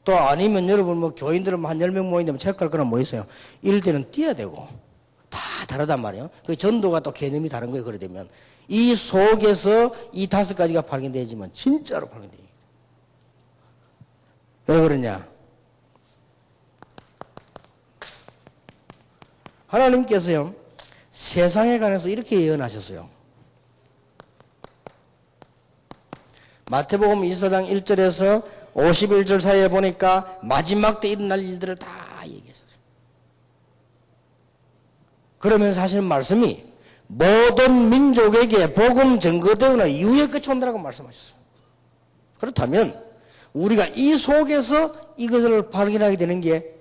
또 아니면 여러분 뭐 교인들은 한 10명 모이면 체크할 거는 뭐 있어요? 이럴 때는 뛰어야 되고, 다 다르단 말이에요. 그 전도가 또 개념이 다른 거예요. 그래 되면 이 속에서 이 5가지가 발견되지만 진짜로 발견돼요. 왜 그러냐? 하나님께서요, 세상에 관해서 이렇게 예언하셨어요. 마태복음 24장 1절에서 51절 사이에 보니까 마지막 때 일어날 일들을 다 얘기했어요. 그러면 사실 말씀이 모든 민족에게 복음 전거되는 이후에 끝이 온다고 말씀하셨어요. 그렇다면 우리가 이 속에서 이것을 발견하게 되는 게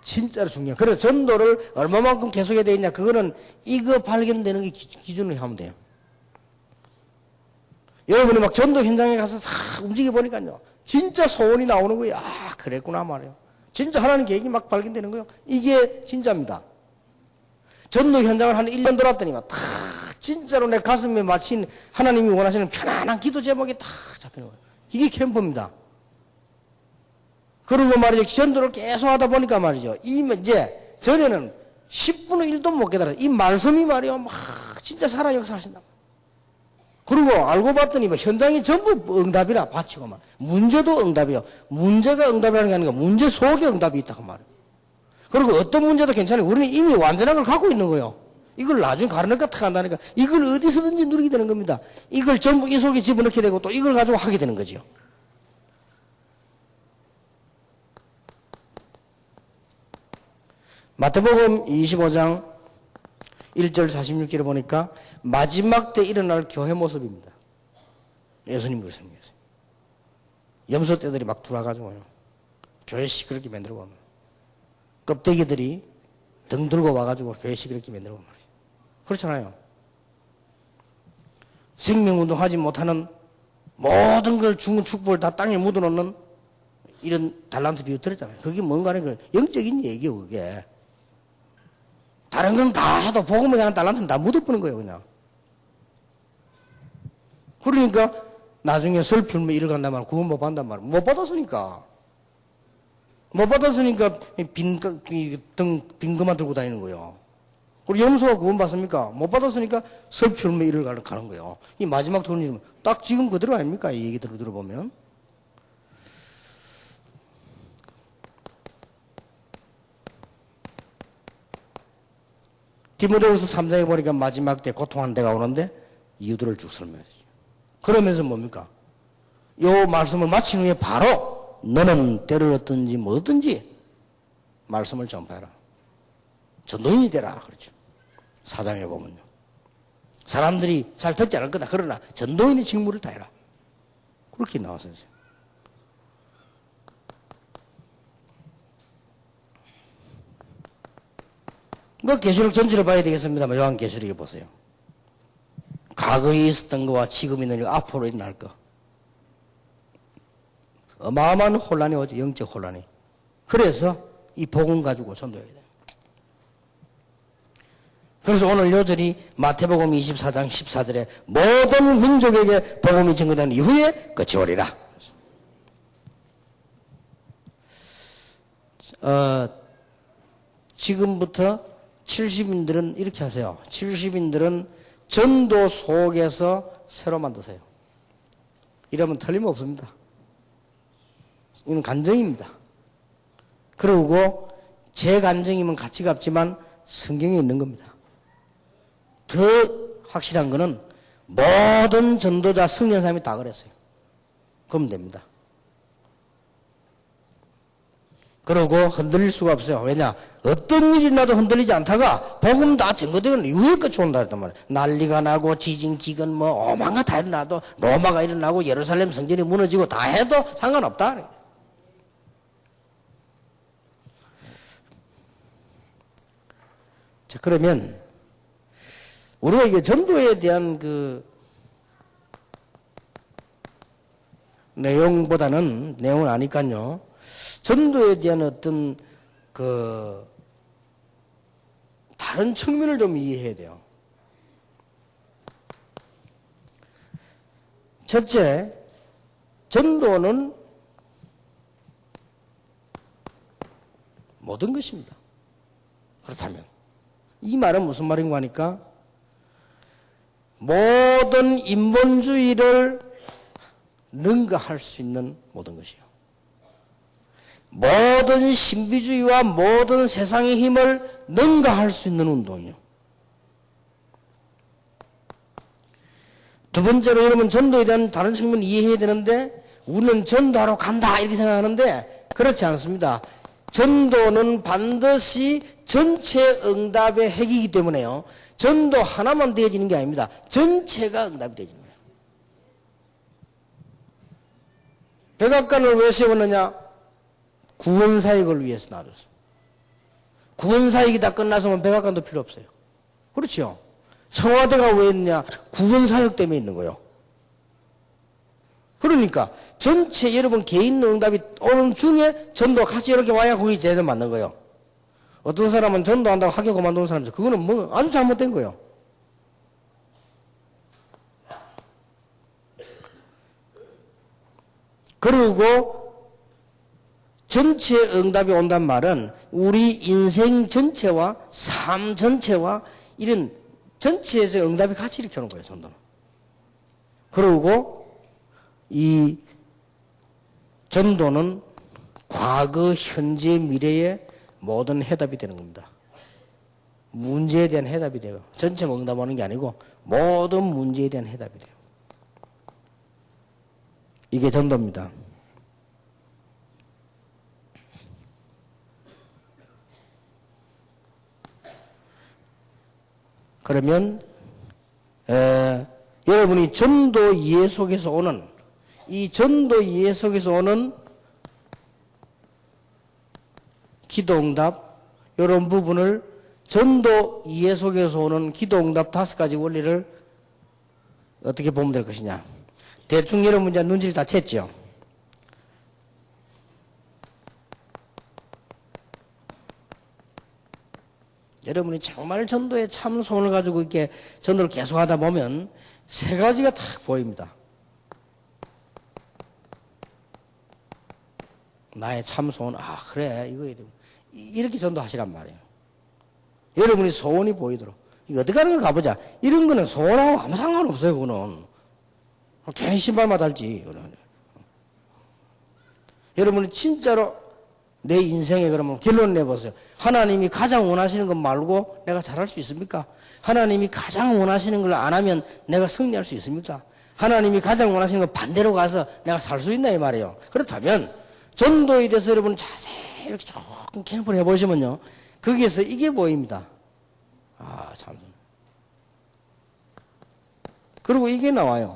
진짜로 중요해요. 그래서 전도를 얼마만큼 계속해야 되겠냐, 그거는 이거 발견되는 게 기준으로 하면 돼요. 여러분이 막 전도 현장에 가서 싹 움직여 보니까요, 진짜 소원이 나오는 거예요. 아, 그랬구나 말이에요. 진짜 하나님 계획이 막 발견되는 거예요. 이게 진짜입니다. 전도 현장을 한 1년 돌았더니만 다 진짜로 내 가슴에 마친 하나님이 원하시는 편안한 기도 제목이 다 잡히는 거예요. 이게 캠프입니다. 그리고 말이죠, 전도를 계속 하다 보니까 말이죠, 이제 전에는 10분의 1도 못 깨달아요. 이 말씀이 말이요, 막 진짜 살아 역사하신다. 그리고 알고 봤더니 뭐 현장이 전부 응답이라 바치고 막 문제도 응답이요. 문제가 응답이라는 게 아니라 문제 속에 응답이 있다고 말이에요. 그리고 어떤 문제도 괜찮아요. 우리는 이미 완전한 걸 갖고 있는 거예요. 이걸 나중에 가르니까 탁 한다니까 이걸 어디서든지 누리게 되는 겁니다. 이걸 전부 이 속에 집어넣게 되고 또 이걸 가지고 하게 되는 거죠. 마태복음 25장 1절 46절에 보니까 마지막 때 일어날 교회 모습입니다. 예수님 그랬습니다. 염소 떼들이 막 들어와가지고요, 교회 시끄럽게 만들고 오면 껍데기들이 등 들고 와가지고 교회 시끄럽게 만들고 말이죠. 그렇잖아요. 생명운동 하지 못하는 모든 걸 죽은 축복을 다 땅에 묻어놓는 이런 달란트 비유 들었잖아요. 그게 뭔가 하는 거 영적인 얘기예요. 그게 다른 건 다 해도 복음에 관한 달란트는 다 묻어버는 거예요. 그냥. 그러니까 나중에 설풀면 이를 간단 말이야. 구원 못 받는단 말이야. 못 받았으니까 빈 것만 들고 다니는 거예요. 그리고 염소가 구원 받습니까? 못 받았으니까 설풀면 이를 가는 거예요. 이 마지막 돈이면 딱 지금 그대로 아닙니까? 이 얘기 들어보면. 디모데후서 3장에 보니까 마지막 때 고통하는 때가 오는데 이유들을 쭉 설명하죠. 그러면서 뭡니까? 요 말씀을 마친 후에 바로 너는 때를 얻든지 못 얻든지 말씀을 전파해라. 전도인이 되라. 그렇죠. 4장에 보면요. 사람들이 잘 듣지 않을 거다. 그러나 전도인의 직무를 다해라. 그렇게 나왔어요. 뭐 계시록 전체를 봐야 되겠습니다만 요한계시록에 보세요. 과거에 있었던 거와 지금 있는 거, 앞으로 일어날 거. 어마어마한 혼란이 오죠. 영적 혼란이. 그래서 이 복음 가지고 전도해야 돼요. 그래서 오늘 요절이 마태복음 24장 14절에 모든 민족에게 복음이 증거된 이후에 끝이 오리라. 지금부터 70인들은 이렇게 하세요. 70인들은 전도 속에서 새로 만드세요. 이러면 틀림없습니다. 이건 간증입니다. 그리고 제 간증이면 가치가 없지만 성경에 있는 겁니다. 더 확실한 거는 모든 전도자 성령사님이 다 그랬어요. 그러면 됩니다. 그리고 흔들릴 수가 없어요. 왜냐? 어떤 일이 나도 흔들리지 않다가 복음 다 증거되는 이후에 끝이 온다 했단 말이에요. 난리가 나고 지진, 기근 뭐 오만 거 다 일어나도 로마가 일어나고 예루살렘 성전이 무너지고 다 해도 상관없다. 자, 그러면 우리가 이게 전도에 대한 그 내용은 아니까요. 전도에 대한 어떤 그 다른 측면을 좀 이해해야 돼요. 첫째, 전도는 모든 것입니다. 그렇다면 이 말은 무슨 말인가 하니까 모든 인본주의를 능가할 수 있는 모든 것이요. 모든 신비주의와 모든 세상의 힘을 능가할 수 있는 운동이요. 두 번째로 여러분 전도에 대한 다른 측면을 이해해야 되는데 우리는 전도하러 간다 이렇게 생각하는데 그렇지 않습니다. 전도는 반드시 전체 응답의 핵이기 때문에요. 전도 하나만 되어지는 게 아닙니다. 전체가 응답이 되어지는 거예요. 백악관을 왜 세웠느냐? 구원사역을 위해서 놔뒀습니다. 구원사역이 다 끝나서면 백악관도 필요 없어요. 그렇죠? 청와대가 왜 있냐? 구원사역 때문에 있는 거예요. 그러니까 전체 여러분 개인 응답이 오는 중에 전도 같이 이렇게 와야 거기 제대로 맞는 거예요. 어떤 사람은 전도한다고 학교 그만두는 사람이죠. 그거는 뭐 아주 잘못된 거예요. 그리고 전체 응답이 온단 말은 우리 인생 전체와 삶 전체와 이런 전체에서 응답이 같이 이렇게 오는 거예요. 전도는. 그리고 이 전도는 과거, 현재, 미래의 모든 해답이 되는 겁니다. 문제에 대한 해답이 돼요. 전체 응답하는 게 아니고 모든 문제에 대한 해답이 돼요. 이게 전도입니다. 그러면 여러분이 전도 이해 속에서 오는 이 전도 이해 속에서 오는 기도응답 이런 부분을 전도 이해 속에서 오는 기도응답 5가지 원리를 어떻게 보면 될 것이냐. 대충 여러분 이제 눈치를 다 챘죠. 여러분이 정말 전도에 참 소원을 가지고 이렇게 전도를 계속 하다 보면 3가지가 딱 보입니다. 나의 참 소원, 그래, 이거 이렇게 전도하시란 말이에요. 여러분이 소원이 보이도록. 이거 어떻게 하는 거 가보자. 이런 거는 소원하고 아무 상관없어요, 그거는. 괜히 신발만 달지. 여러분이 진짜로 내 인생에 그러면 결론 내보세요. 하나님이 가장 원하시는 것 말고 내가 잘할 수 있습니까? 하나님이 가장 원하시는 걸 안 하면 내가 승리할 수 있습니까? 하나님이 가장 원하시는 것 반대로 가서 내가 살 수 있나 이 말이에요. 그렇다면 전도에 대해서 여러분 자세히 이렇게 조금 캠프를 해보시면요. 거기에서 이게 보입니다. 참. 그리고 이게 나와요.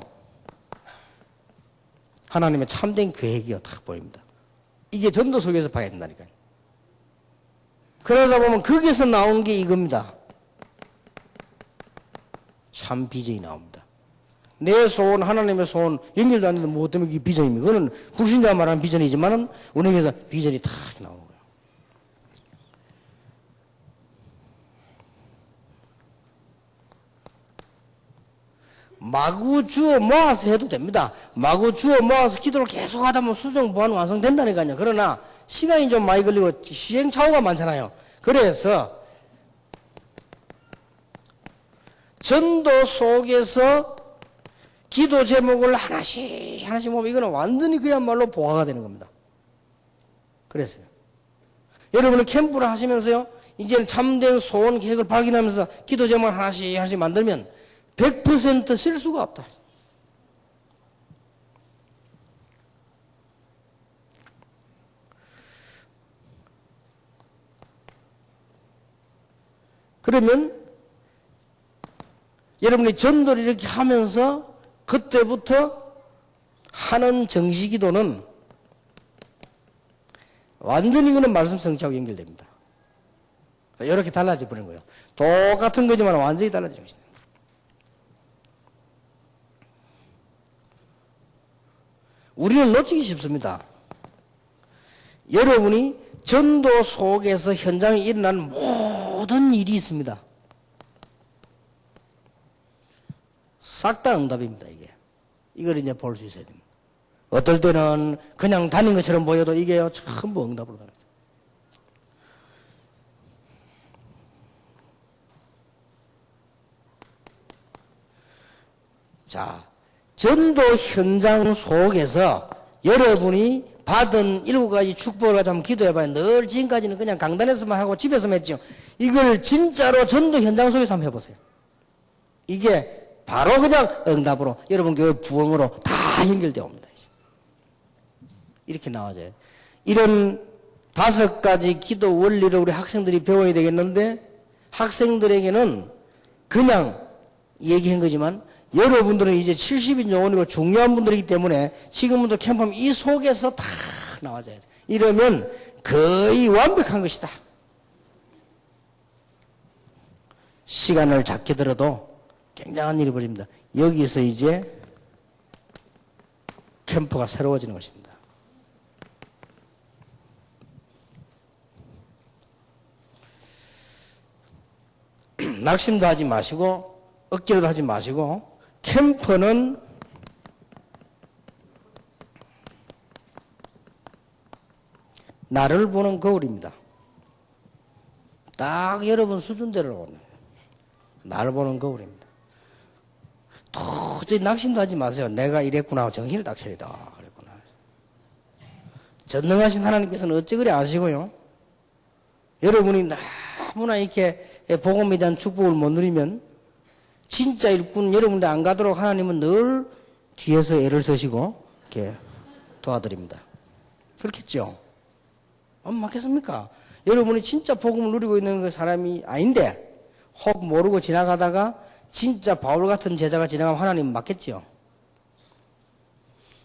하나님의 참된 계획이요. 딱 보입니다. 이게 전도 속에서 봐야 된다니까요. 그러다 보면 거기에서 나온 게 이겁니다. 참 비전이 나옵니다. 내 소원, 하나님의 소원 연결도 안 되는 무엇 때문에 이게 비전입니다. 그거는 불신자 말하는 비전이지만은 운행에서 비전이 딱 나오는 거예요. 마구 주어 모아서 해도 됩니다. 마구 주어 모아서 기도를 계속 하다 보면 수정 보완 완성된다니까요. 그러나 시간이 좀 많이 걸리고 시행착오가 많잖아요. 그래서 전도 속에서 기도 제목을 하나씩 보면 이거는 완전히 그야말로 보화가 되는 겁니다. 그래서요. 여러분은 캠프를 하시면서요. 이제는 참된 소원 계획을 발견하면서 기도 제목을 하나씩 만들면 100% 실수가 없다. 그러면 여러분이 전도를 이렇게 하면서 그때부터 하는 정시기도는 완전히 그는 말씀 성취하고 연결됩니다. 이렇게 달라져 버리는 거예요. 똑같은 거지만 완전히 달라지는 것입니다. 우리는 놓치기 쉽습니다. 여러분이 전도 속에서 현장에 일어나는 모든 일이 있습니다. 싹 다 응답입니다, 이게. 이걸 이제 볼 수 있어야 됩니다. 어떨 때는 그냥 다닌 것처럼 보여도 이게요, 전부 응답으로 다닙니다. 자, 전도 현장 속에서 여러분이 받은 7가지 축복을 가지고 한번 기도해봐요. 늘 지금까지는 그냥 강단에서만 하고 집에서만 했죠. 이걸 진짜로 전도 현장 속에서 한번 해보세요. 이게 바로 그냥 응답으로 여러분 교회 부흥으로 다 연결되어 옵니다. 이렇게 나와져요. 이런 5가지 기도 원리를 우리 학생들이 배워야 되겠는데 학생들에게는 그냥 얘기한 거지만 여러분들은 이제 70인 영혼이고 중요한 분들이기 때문에 지금부터 캠프하면 이 속에서 다 나와져야 돼. 이러면 거의 완벽한 것이다. 시간을 작게 들어도 굉장한 일이 벌입니다. 여기서 이제 캠프가 새로워지는 것입니다. 낙심도 하지 마시고 억지로도 하지 마시고 캠프는 나를 보는 거울입니다. 딱 여러분 수준대로 나를 보는 거울입니다. 도저히 낙심도 하지 마세요. 내가 이랬구나 하고 정신을 딱 차리다 그랬구나. 전능하신 하나님께서는 어찌 그래 아시고요. 여러분이 너무나 이렇게 복음에 대한 축복을 못 누리면 진짜 일꾼 여러분들 안 가도록 하나님은 늘 뒤에서 애를 쓰시고 이렇게 도와드립니다. 그렇겠죠? 맞겠습니까? 여러분이 진짜 복음을 누리고 있는 그 사람이 아닌데 혹 모르고 지나가다가 진짜 바울 같은 제자가 지나가면 하나님은 맞겠죠?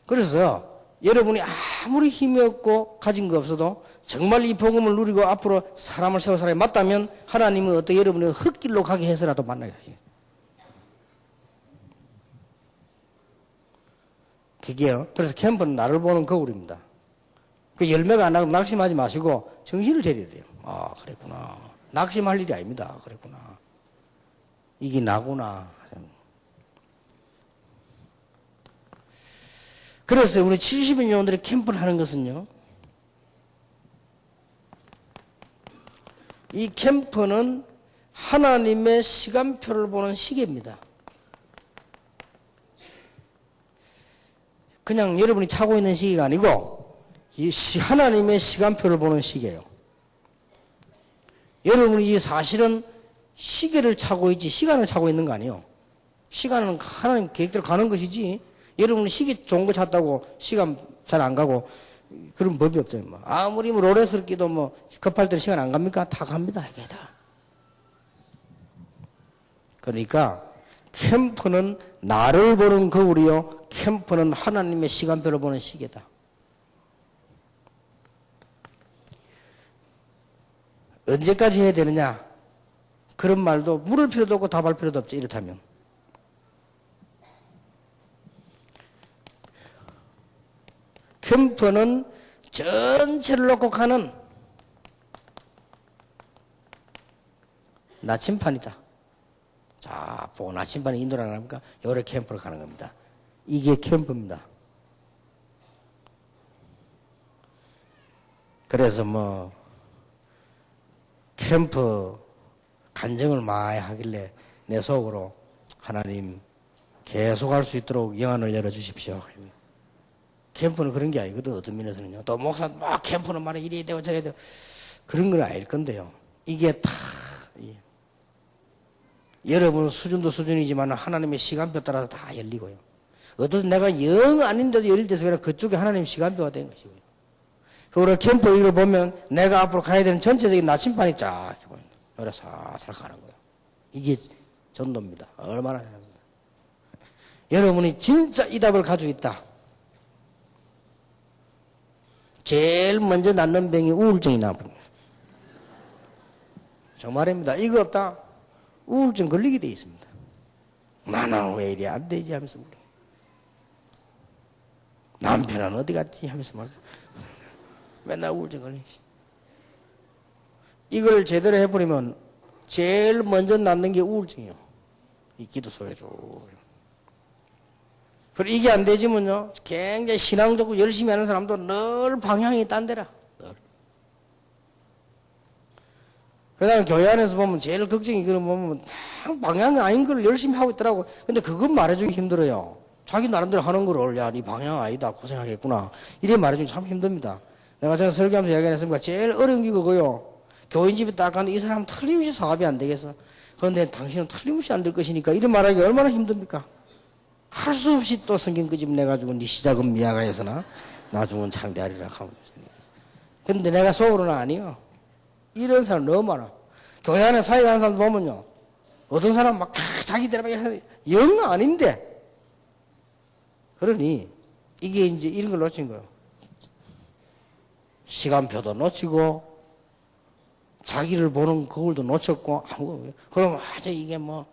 그래서 여러분이 아무리 힘이 없고 가진 거 없어도 정말 이 복음을 누리고 앞으로 사람을 세울 사람이 맞다면 하나님은 어떻게 여러분을 흙길로 가게 해서라도 만나게 하겠어요. 그게요. 그래서 캠프는 나를 보는 거울입니다. 그 열매가 안 나고 낙심하지 마시고 정신을 차려야 돼요. 아, 그랬구나. 낙심할 일이 아닙니다. 그랬구나. 이게 나구나. 그래서 우리 70인 요원들이 캠프를 하는 것은요. 이 캠프는 하나님의 시간표를 보는 시계입니다. 그냥 여러분이 차고 있는 시계가 아니고 이 하나님의 시간표를 보는 시계예요. 여러분이 사실은 시계를 차고 있지 시간을 차고 있는 거 아니에요. 시간은 하나님 계획대로 가는 것이지 여러분이 시계 좋은 거 찾다고 시간 잘 안 가고 그런 법이 없잖아요. 뭐. 아무리 뭐 로레스럽기도 뭐 급할 때 시간 안 갑니까? 다 갑니다. 이게 다. 그러니까 캠프는 나를 보는 거울이요. 캠프는 하나님의 시간표를 보는 시계다. 언제까지 해야 되느냐? 그런 말도 물을 필요도 없고 답할 필요도 없죠. 이렇다면. 캠프는 전체를 놓고 가는 나침판이다. 자, 보고 나침반이 인도를 안 합니까? 요래 캠프를 가는 겁니다. 이게 캠프입니다. 그래서 뭐 캠프 간증을 많이 하길래 내 속으로 하나님 계속 할 수 있도록 영안을 열어주십시오. 캠프는 그런 게 아니거든. 어떤 면에서는요. 또 목사 막 캠프는 말에 이래야 되고 저래야 되고 그런 건 아닐 건데요. 이게 다 여러분 수준도 수준이지만 하나님의 시간표 따라서 다 열리고요. 어떤 내가 영 아닌데도 열릴 때서 그냥 그쪽에 하나님의 시간표가 된 것이고요. 그리고 캠프 이걸 보면 내가 앞으로 가야 되는 전체적인 나침반이 쫙 이렇게 보인다. 요래 살살 가는 거예요. 이게 전도입니다. 얼마나 합니다. 여러분이 진짜 이 답을 가지고 있다. 제일 먼저 낫는 병이 우울증이 나버립니다. 정말입니다. 이거 없다. 우울증 걸리게 돼 있습니다. 나는 왜 이리 안 되지 하면서 물어. 남편은 어디 갔지 하면서 말. 맨날 우울증 걸리지. 이걸 제대로 해버리면 제일 먼저 낫는 게 우울증이에요. 이 기도 소해줘. 그리고 이게 안 되지면요, 굉장히 신앙적으로 열심히 하는 사람도 늘 방향이 딴 데라. 늘. 그 다음에 교회 안에서 보면 제일 걱정이 그런 보면 방향이 아닌 걸 열심히 하고 있더라고. 근데 그건 말해주기 힘들어요. 자기 나름대로 하는 거를, 야, 네 방향 아니다. 고생하겠구나. 이래 말해주기 참 힘듭니다. 내가 전에 설교하면서 이야기했습니다. 제일 어려운 게 그거요. 교인 집에 딱 가는데 이 사람은 틀림없이 사업이 안 되겠어. 그런데 당신은 틀림없이 안 될 것이니까 이런 말하기 얼마나 힘듭니까? 할 수 없이 또 성경 끄집내가지고 네 시작은 미아가에서나 나중은 창대하리라 하고 있으니. 근데 내가 속으로는 아니요. 이런 사람 너무 많아. 교회 안에 사역하는 사람 보면요. 어떤 사람 막 자기들만 영 아닌데. 그러니 이게 이제 이런 걸 놓친 거예요. 시간표도 놓치고 자기를 보는 거울도 놓쳤고, 그럼 아주 이게 뭐,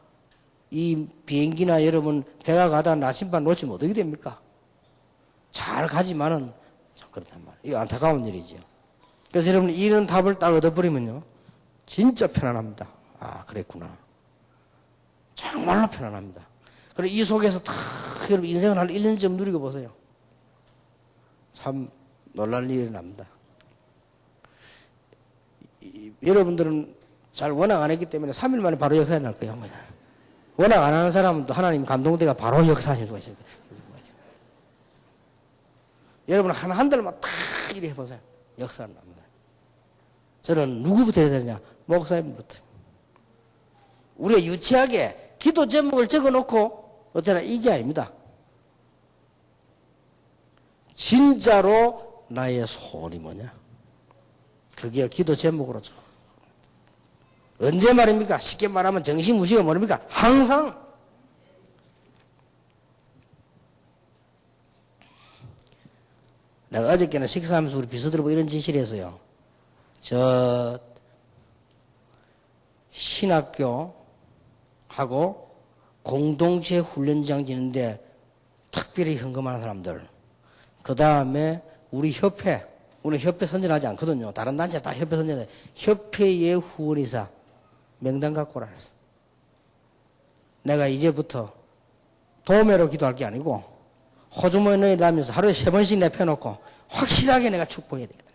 이 비행기나 여러분 배가 가다 나침반 놓치면 어떻게 됩니까? 잘 가지만은 참 그렇단 말이에요. 이거 안타까운 일이죠. 그래서 여러분 이런 답을 딱 얻어버리면요, 진짜 편안합니다. 아, 그랬구나. 정말로 편안합니다. 그리고 이 속에서 다 여러분 인생을 한 1년쯤 누리고 보세요. 참 놀랄 일이 납니다. 여러분들은 잘 원학 안 했기 때문에 3일 만에 바로 역사에 날 거예요. 원학 안 하는 사람은 또 하나님 감동대가 바로 역사하실 수가 있어요. 여러분 한 달만 딱 이렇게 해보세요. 역사가 납니다. 저는 누구부터 해야 되느냐? 목사님부터. 우리가 유치하게 기도 제목을 적어놓고 어쩌나 이게 아닙니다. 진짜로 나의 소원이 뭐냐? 그게 기도 제목으로 줘. 언제 말입니까? 쉽게 말하면 정신무시가 뭡니까? 항상. 내가 어저께는 식사하면서 우리 비서들하고 이런 지시를 했어요. 저 신학교하고 공동체 훈련장 지는데 특별히 헌금하는 사람들, 그 다음에 우리 협회, 우리 협회 선전하지 않거든요. 다른 단체 다 협회 선전해. 협회의 후원이사 명단 갖고 오라 했어. 내가 이제부터 도매로 기도할 게 아니고 호주머니에 나면서 하루에 3번씩 내펴놓고 확실하게 내가 축복해야 되겠다.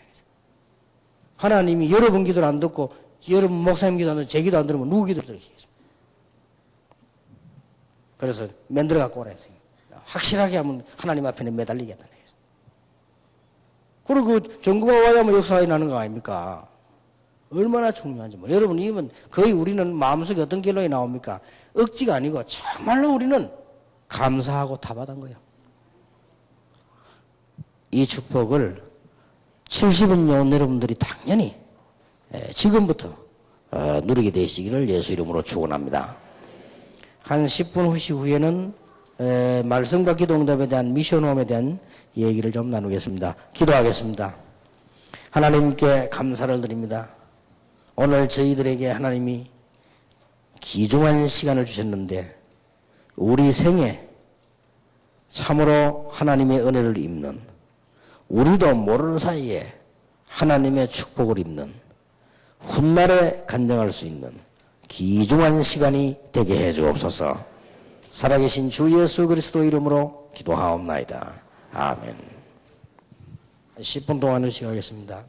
하나님이 여러분 기도를 안 듣고 여러분 목사님 기도 안 듣고 제 기도 안 들으면 누구 기도를 들으시겠습니까? 그래서 만들어 갖고 오라 했어요. 확실하게 하면 하나님 앞에 매달리겠다. 그리고 그 전구가 와야만 역사가 나는 거 아닙니까? 얼마나 중요한지. 뭐. 여러분, 이건 거의 우리는 마음속에 어떤 결론이 나옵니까? 억지가 아니고 정말로 우리는 감사하고 타받은 거예요. 이 축복을 70은 온 여러분들이 당연히 지금부터 누리게 되시기를 예수 이름으로 축원합니다. 한 10분 후에는 말씀과 기도 응답에 대한 미션홈에 대한 얘기를 좀 나누겠습니다. 기도하겠습니다. 하나님께 감사를 드립니다. 오늘 저희들에게 하나님이 귀중한 시간을 주셨는데 우리 생에 참으로 하나님의 은혜를 입는, 우리도 모르는 사이에 하나님의 축복을 입는, 훗날에 간증할 수 있는 귀중한 시간이 되게 해 주옵소서. 살아계신 주 예수 그리스도 이름으로 기도하옵나이다. 아멘. 10분 동안 의식하겠습니다.